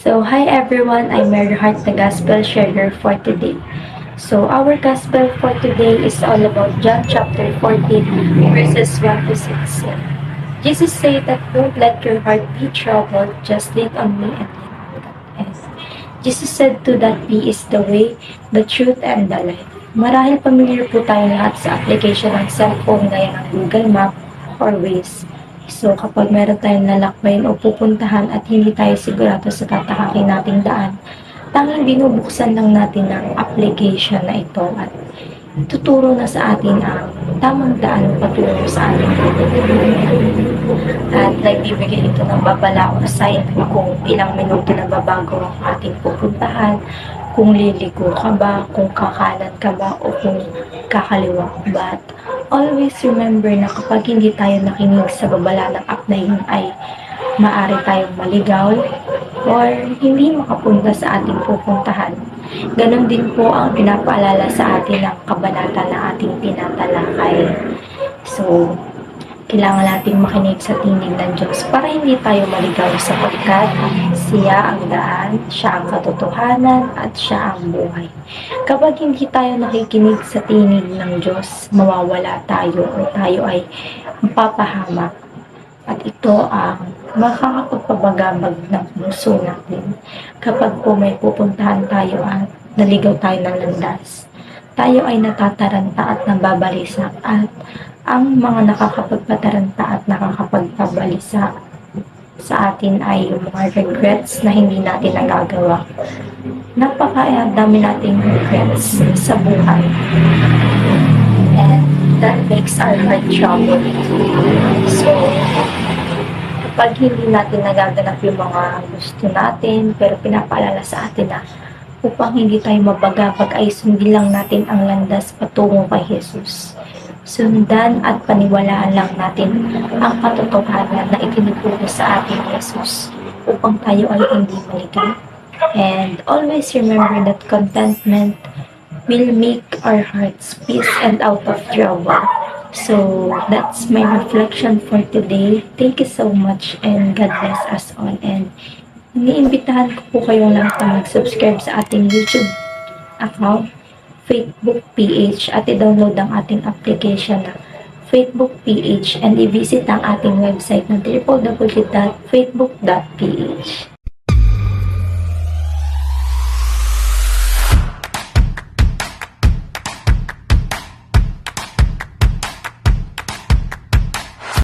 So, hi everyone, I'm Mary Hart, the Gospel Sharer for today. So, our Gospel for today is all about John chapter 14, verses 1 to 6. Jesus said that don't let your heart be troubled, just lean on me and lean on God. Jesus said to that He is the way, the truth, and the life. Marahil familiar po tayo lahat sa application ng cellphone gaya ng Google Map or Waze. So, kapag meron tayong lalakbayin o pupuntahan at hindi tayo sigurado sa tatakakin nating daan, tanging binubuksan lang natin ang application na ito at tuturo na sa atin ang tamang daan patungo sa ating at nagbibigay ito ng babala o sign kung ilang minuto na babago ang ating pupuntahan, kung liliko ka ba, kung kakanan ka ba, o kung kakaliwa. But always remember na kapag hindi tayo nakinig sa babala ng app na yun ay maaari tayong maligaw or hindi makapunta sa ating pupuntahan. Ganon din po ang pinapaalala sa atin ng kabanata na ating tinatalakay. So, kailangan nating makinig sa tinig ng Diyos para hindi tayo maligaw sapagkat siya ang daan, siya ang katotohanan, at siya ang buhay. Kapag hindi tayo nakikinig sa tinig ng Diyos, mawawala tayo o tayo ay mapapahamak. At ito ang makakapagpabagabag ng puso natin. Kapag po may pupuntahan tayo at naligaw tayo ng landas, tayo ay natataranta at nababalisak at ang mga nakakapagpataranta at nakakapagpabalisa sa atin ay yung mga regrets na hindi natin nagagawa. Napakadami nating regrets sa buhay. And that makes our heart troubled. So, kapag hindi natin nagaganap yung mga gusto natin, pero pinapaalala sa atin na upang hindi tayo mabagabag ay sundin lang natin ang landas patungo kay Jesus. Sundan at paniwalaan lang natin ang katotohanan na itinuturo sa ating Jesus upang tayo ay hindi maligaw. And always remember that contentment will make our hearts peace and out of trouble. So, that's my reflection for today. Thank you so much and God bless us all. And iniimbitahan ko po kayong lahat na mag-subscribe sa ating YouTube account, Facebook PH, at i-download ang ating application na Facebook PH and i-visit ang ating website na www.facebook.ph.